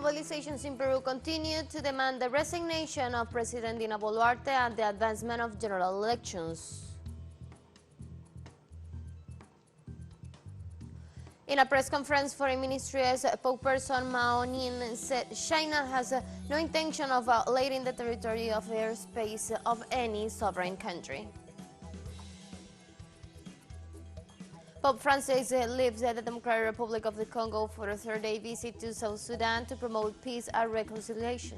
mobilizations in Peru continue to demand the resignation of President Boluarte and the advancement of general elections. In a press conference, Foreign Ministry's spokesperson Mao Ning said China has no intention of violating the territory of airspace of any sovereign country. Pope Francis leaves the Democratic Republic of the Congo for a third-day visit to South Sudan to promote peace and reconciliation.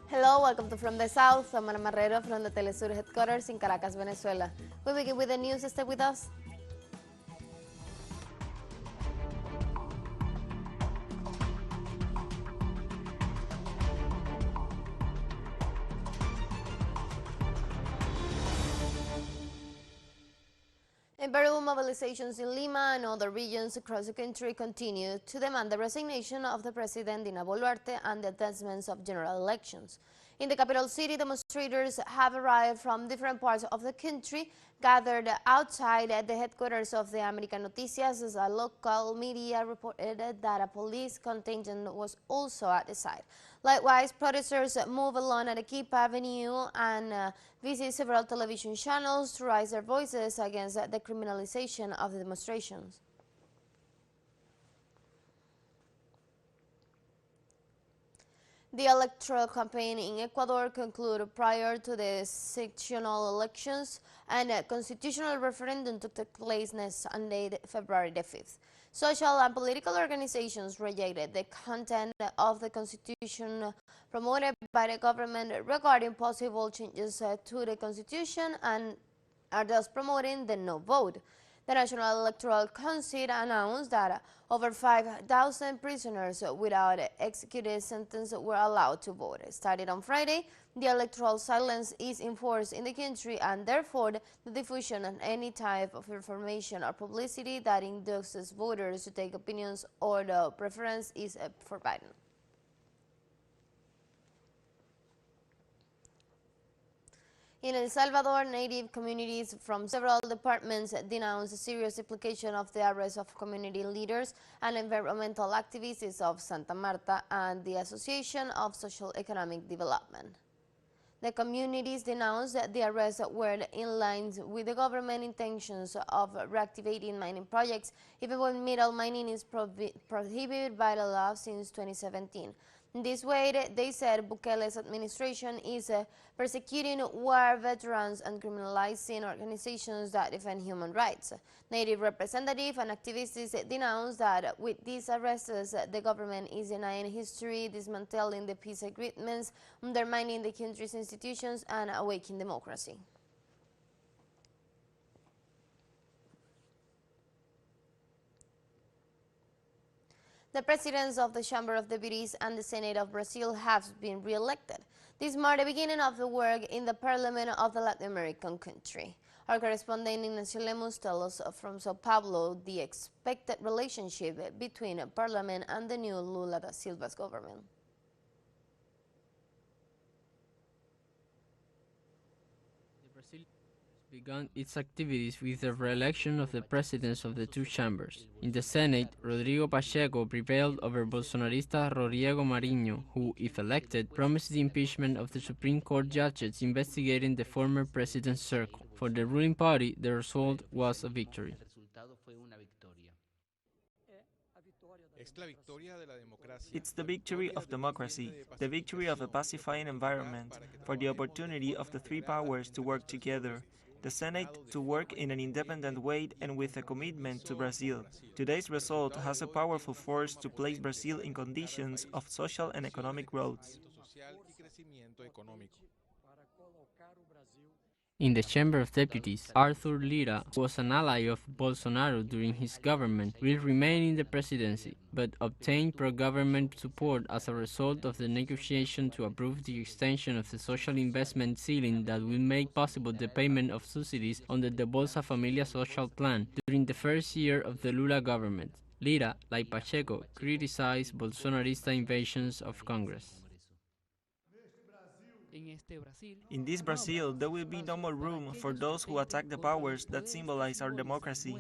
Hello, welcome to From the South. I'm Ana Marrero from the TeleSUR headquarters in Caracas, Venezuela. We begin with the news. Stay with us. In Peru, mobilizations in Lima and other regions across the country continue to demand the resignation of the president, Dina Boluarte, and the advancements of general elections. In the capital city, demonstrators have arrived from different parts of the country, gathered outside the headquarters of the American Noticias, as a local media reported that a police contingent was also at the site. Likewise, protesters move along Arequipa Avenue and visit several television channels to raise their voices against the criminalization of the demonstrations. The electoral campaign in Ecuador concluded prior to the sectional elections, and a constitutional referendum took place next Sunday, February the 5th. Social and political organizations rejected the content of the constitution promoted by the government regarding possible changes to the constitution and are thus promoting the no vote. The National Electoral Council announced that over 5,000 prisoners without executed sentence were allowed to vote. Starting on Friday, the electoral silence is enforced in the country, and therefore the diffusion of any type of information or publicity that induces voters to take opinions or the preference is forbidden. In El Salvador, native communities from several departments denounced the serious implication of the arrest of community leaders and environmental activists of Santa Marta and the Association of Social Economic Development. The communities denounced that the arrests were in line with the government intentions of reactivating mining projects, even when mineral mining is prohibited by the law since 2017. In this way, they said Bukele's administration is persecuting war veterans and criminalizing organizations that defend human rights. Native representatives and activists denounced that with these arrests, the government is denying history, dismantling the peace agreements, undermining the country's institutions, and awakening democracy. The presidents of the Chamber of Deputies and the Senate of Brazil have been re-elected. This marked the beginning of the work in the parliament of the Latin American country. Our correspondent Ignacio Lemus tells us from Sao Paulo the expected relationship between parliament and the new Lula da Silva's government. Began its activities with the re-election of the presidents of the two chambers. In the Senate, Rodrigo Pacheco prevailed over Bolsonarista Rodrigo Marinho, who, if elected, promised the impeachment of the Supreme Court judges investigating the former president's circle. For the ruling party, the result was a victory. It's the victory of democracy, the victory of a pacifying environment, for the opportunity of the three powers to work together, the Senate to work in an independent way and with a commitment to Brazil. Today's result has a powerful force to place Brazil in conditions of social and economic growth. In the Chamber of Deputies, Arthur Lira, who was an ally of Bolsonaro during his government, will remain in the presidency, but obtained pro-government support as a result of the negotiation to approve the extension of the social investment ceiling that will make possible the payment of subsidies under the Bolsa Familia social plan during the first year of the Lula government. Lira, like Pacheco, criticized Bolsonarista invasions of Congress. In this Brazil, there will be no more room for those who attack the powers that symbolize our democracy.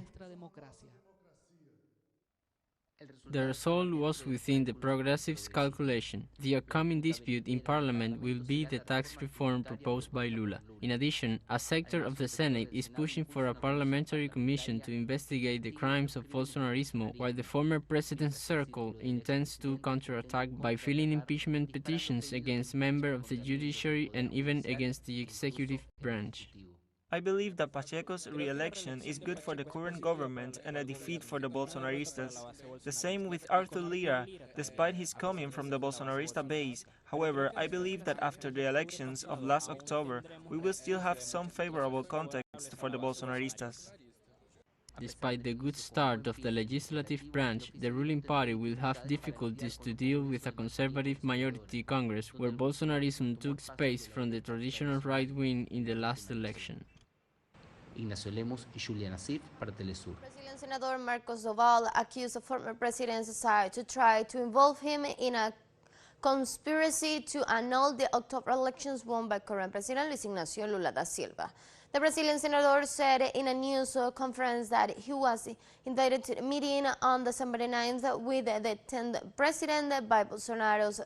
The result was within the progressives' calculation. The upcoming dispute in Parliament will be the tax reform proposed by Lula. In addition, a sector of the Senate is pushing for a parliamentary commission to investigate the crimes of Bolsonarismo, while the former president's circle intends to counterattack by filing impeachment petitions against members of the judiciary and even against the executive branch. I believe that Pacheco's re-election is good for the current government and a defeat for the Bolsonaristas. The same with Arthur Lira, despite his coming from the Bolsonarista base. However, I believe that after the elections of last October, we will still have some favorable context for the Bolsonaristas. Despite the good start of the legislative branch, the ruling party will have difficulties to deal with a conservative majority Congress where Bolsonarism took space from the traditional right wing in the last election. Ignacio Lemos y Juliana Sif para TeleSUR. Brazilian Senator Marcos Doval accused the former president's side to try to involve him in a conspiracy to annul the October elections won by current President Luis Ignacio Lula da Silva. The Brazilian senator said in a news conference that he was invited to the meeting on December 9th with the 10th president by Bolsonaro's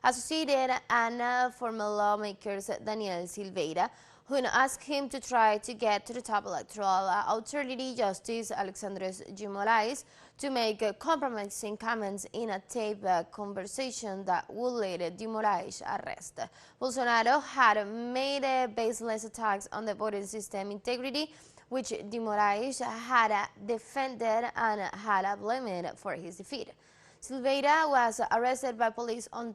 associated and former lawmakers Daniel Silveira, who asked him to try to get to the top electoral authority, Justice Alexandre de Moraes, to make compromising comments in a taped conversation that would lead to de Moraes' arrest. Bolsonaro had made baseless attacks on the voting system integrity, which de Moraes had defended and had blamed for his defeat. Silveira was arrested by police on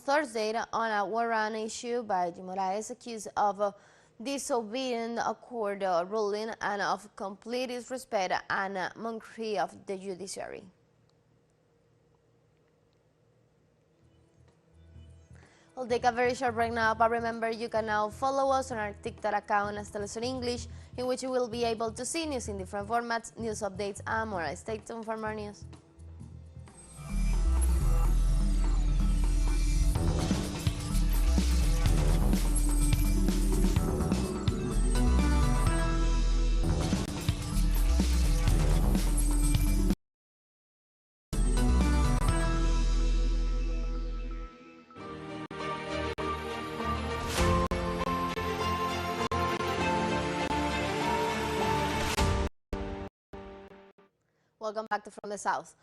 Thursday on a warrant issued by de Moraes, accused of disobeying a court ruling and of complete disrespect and mockery of the judiciary. We'll take a very short break now, but remember you can now follow us on our TikTok account as TeleSUR English, in which you will be able to see news in different formats, news updates, and more. Stay tuned for more news. Welcome back to From the South.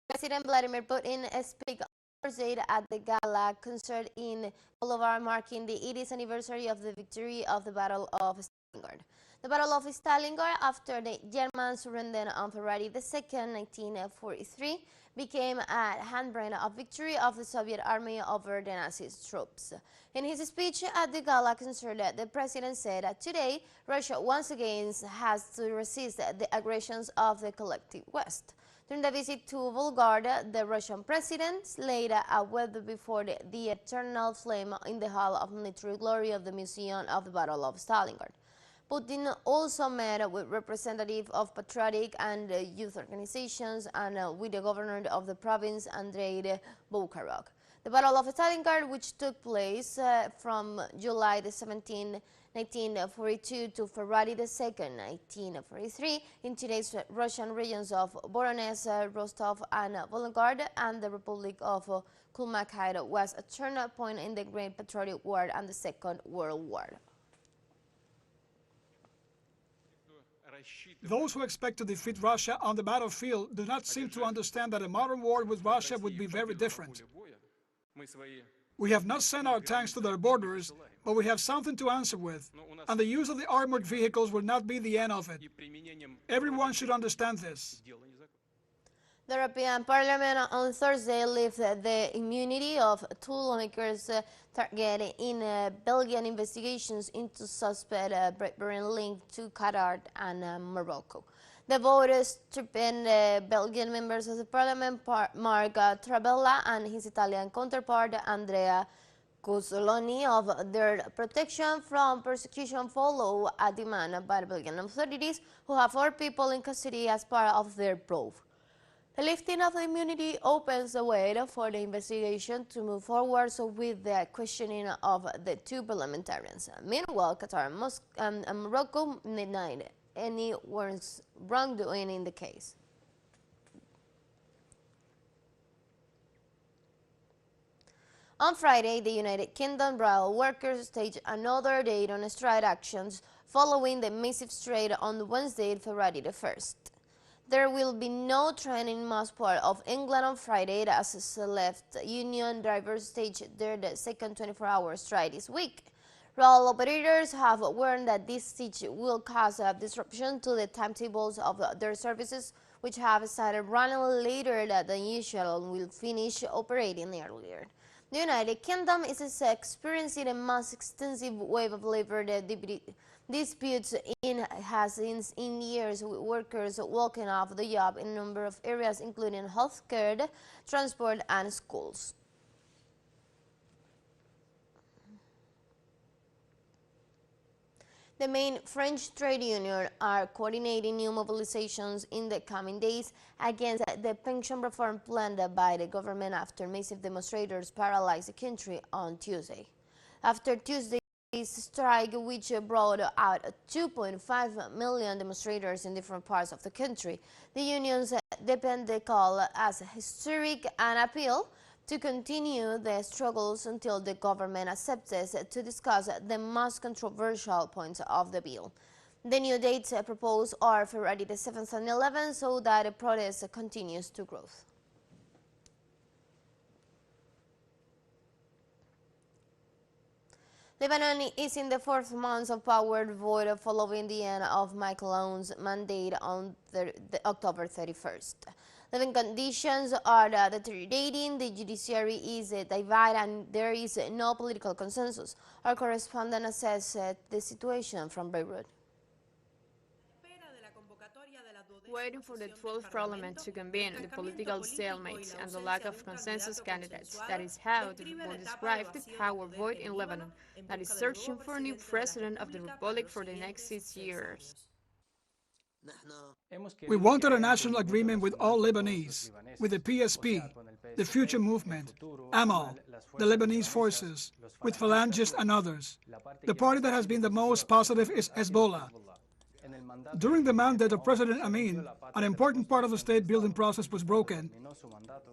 President Vladimir Putin spoke on Thursday at the gala concert in Boluarte, marking the 80th anniversary of the victory of the Battle of Stalingrad. The Battle of Stalingrad, after the German surrender on February 2, 1943, became a handbrake of victory of the Soviet army over the Nazi troops. In his speech at the gala concert, the president said that today Russia once again has to resist the aggressions of the collective West. During the visit to Boluarte, the Russian president laid a wreath before the eternal flame in the Hall of Military Glory of the Museum of the Battle of Stalingrad. Putin also met with representatives of patriotic and youth organizations and with the governor of the province, Andrei Bukharok. The Battle of Stalingrad, which took place from July 17, 1942 to February 2, 1943, in today's Russian regions of Voronezh, Rostov, and Volgograd, and the Republic of Kalmykia, was a turning point in the Great Patriotic War and the Second World War. Those who expect to defeat Russia on the battlefield do not seem to understand that a modern war with Russia would be very different. We have not sent our tanks to their borders, but we have something to answer with, and the use of the armored vehicles will not be the end of it. Everyone should understand this. The European Parliament on Thursday lifted the immunity of two lawmakers targeted in Belgian investigations into suspect bribery linked to Qatar and Morocco. The vote stripping Belgian members of the Parliament, Marc Tarabella, and his Italian counterpart, Andrea Cozzoloni, of their protection from persecution follow a demand by the Belgian authorities, who have 4 people in custody as part of their probe. The lifting of the immunity opens the way for the investigation to move forward with the questioning of the 2 parliamentarians. Meanwhile, Qatar and Morocco denied any wrongdoing in the case. On Friday, the United Kingdom rail workers staged another day on strike actions following the massive strike on Wednesday, February the 1st. There will be no train in most part of England on Friday as left union drivers staged their second 24-hour strike this week. Rail operators have warned that this siege will cause a disruption to the timetables of their services, which have started running later than usual and will finish operating earlier. The United Kingdom is experiencing the most extensive wave of labor disputes in years, with workers walking off the job in a number of areas, including healthcare, transport, and schools. The main French trade unions are coordinating new mobilizations in the coming days against the pension reform planned by the government after massive demonstrators paralyzed the country on Tuesday. After Tuesday's strike, which brought out 2.5 million demonstrators in different parts of the country, the unions defend the call as historic and appeal to continue the struggles until the government accepts to discuss the most controversial points of the bill. The new dates proposed are February the 7th and 11th, so that the protest continues to grow. Lebanon is in the fourth month of power void following the end of Michael Aoun's mandate on October 31st. Living conditions are deteriorating, the judiciary is divided, and there is no political consensus. Our correspondent assesses the situation from Beirut. Waiting for the 12th parliament to convene, the political stalemate and the lack of consensus candidates. That is how the report describes the power void in Lebanon, that is searching for a new president of the republic for the next 6 years. We wanted a national agreement with all Lebanese, with the PSP, the Future Movement, Amal, the Lebanese forces, with Phalangists and others. The party that has been the most positive is Hezbollah. During the mandate of President Amin, an important part of the state-building process was broken,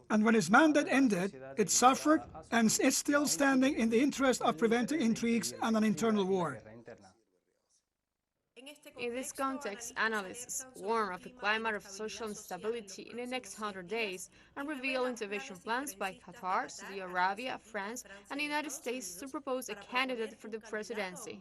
and when his mandate ended, it suffered and is still standing in the interest of preventing intrigues and an internal war. In this context, analysts warn of a climate of social instability in the next 100 days and reveal intervention plans by Qatar, Saudi Arabia, France, and the United States to propose a candidate for the presidency.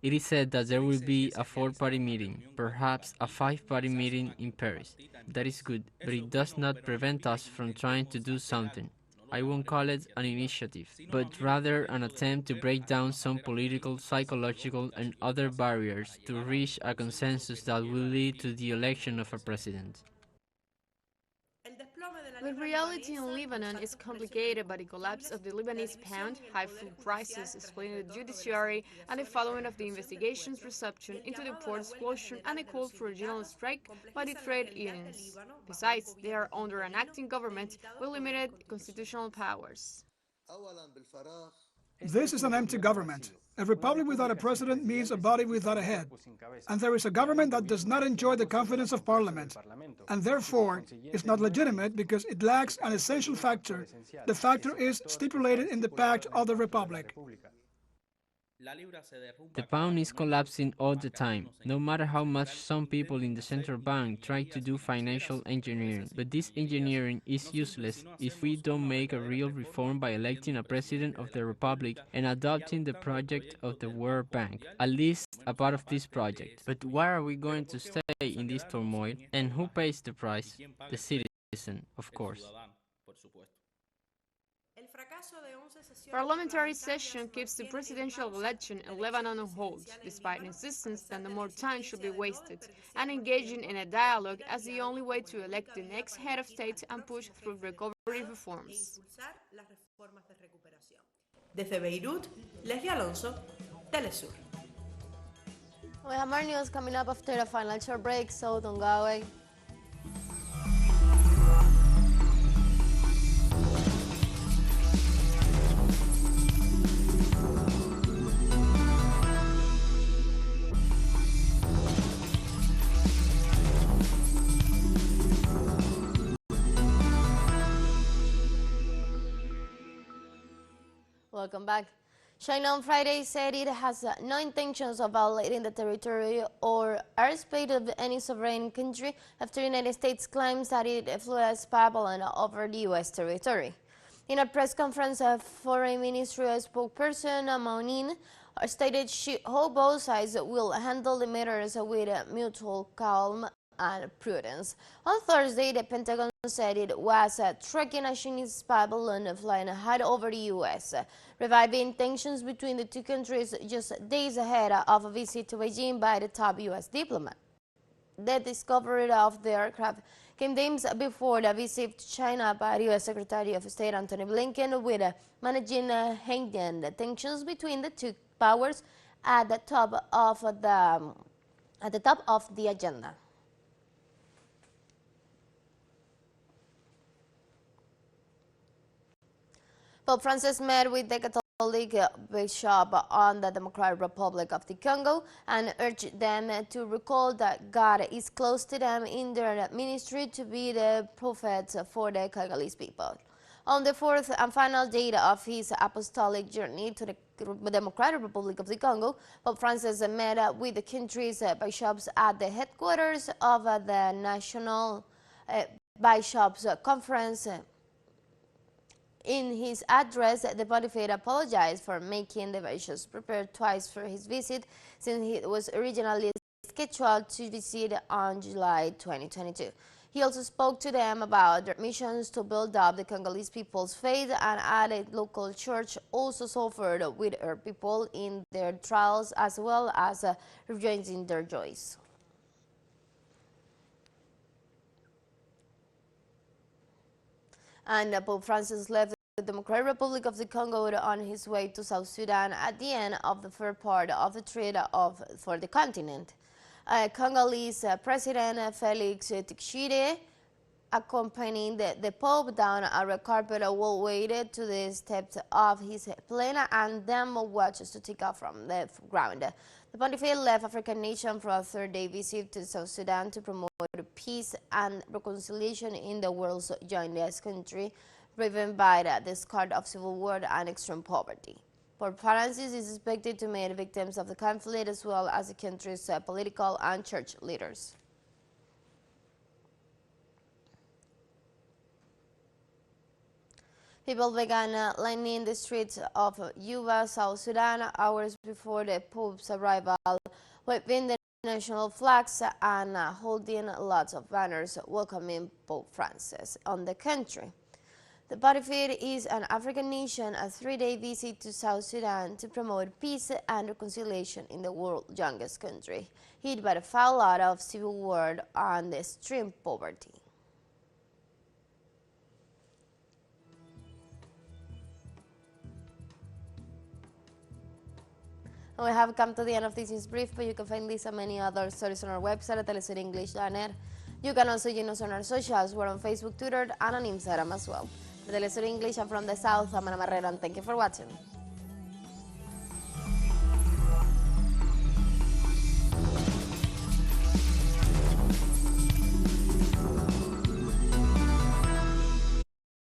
It is said that there will be a 4-party meeting, perhaps a 5-party meeting in Paris. That is good, but it does not prevent us from trying to do something. I won't call it an initiative, but rather an attempt to break down some political, psychological, and other barriers to reach a consensus that will lead to the election of a president. The reality in Lebanon is complicated by the collapse of the Lebanese pound, high food prices, explaining the judiciary, and the following of the investigation's reception into the port explosion and a call for a general strike by the trade unions. Besides, they are under an acting government with limited constitutional powers. This is an empty government. A republic without a president means a body without a head. And there is a government that does not enjoy the confidence of parliament, and therefore is not legitimate because it lacks an essential factor. The factor is stipulated in the Pact of the Republic. The pound is collapsing all the time, no matter how much some people in the central bank try to do financial engineering. But this engineering is useless if we don't make a real reform by electing a president of the republic and adopting the project of the World Bank, at least a part of this project. But why are we going to stay in this turmoil? And who pays the price? The citizen, of course. Parliamentary session keeps the presidential election in Lebanon on hold, despite insistence that no more time should be wasted, and engaging in a dialogue as the only way to elect the next head of state and push through recovery reforms. Desde Beirut, Leslie Alonso, TeleSUR. We have more news coming up after a financial break, so don't go away. Welcome back. China on Friday said it has no intentions of violating the territory or airspace of any sovereign country after the United States claims that it flew a spy balloon over the U.S. territory. In a press conference, a Foreign Ministry spokesperson, Maunin, stated she hopes both sides will handle the matters with mutual calm and prudence. On Thursday, the Pentagon said it was tracking a Chinese spy balloon flying high over the U.S., reviving tensions between the two countries just days ahead of a visit to Beijing by the top U.S. diplomat. The discovery of the aircraft came days before the visit to China by U.S. Secretary of State Antony Blinken, with managing hanging the tensions between the two powers at the top of the agenda. Pope Francis met with the Catholic bishop on the Democratic Republic of the Congo and urged them to recall that God is close to them in their ministry to be the prophets for the Congolese people. On the fourth and final day of his apostolic journey to the Democratic Republic of the Congo, Pope Francis met with the country's bishops at the headquarters of the National Bishops' Conference. In his address, the pontiff apologized for making the bishops prepare twice for his visit, since he was originally scheduled to visit on July 2022. He also spoke to them about their missions to build up the Congolese people's faith, and added local church also suffered with her people in their trials, as well as rejoicing their joys. And Pope Francis left the Democratic Republic of the Congo on his way to South Sudan at the end of the first part of the trip for the continent. Congolese President Felix Tshisekedi, accompanying the Pope down a red carpet, will wait to the steps of his plane and then watches to take off from the ground. The pontiff left African nation for a third-day visit to South Sudan to promote peace and reconciliation in the world's youngest country, driven by the scourge of civil war and extreme poverty. Pope Francis is expected to meet victims of the conflict, as well as the country's political and church leaders. People began lining the streets of Juba, South Sudan, hours before the Pope's arrival, waving the national flags and holding lots of banners welcoming Pope Francis on the country. The pontificate is an African nation, a three-day visit to South Sudan to promote peace and reconciliation in the world's youngest country, hit by the fallout of civil war and extreme poverty. We have come to the end of this news brief, but you can find this and many other stories on our website at telesurenglish.net. You can also join us on our socials. We're on Facebook, Twitter, and on Instagram as well. For TeleSUR English, I'm from the South, I'm Ana Marrero, and thank you for watching.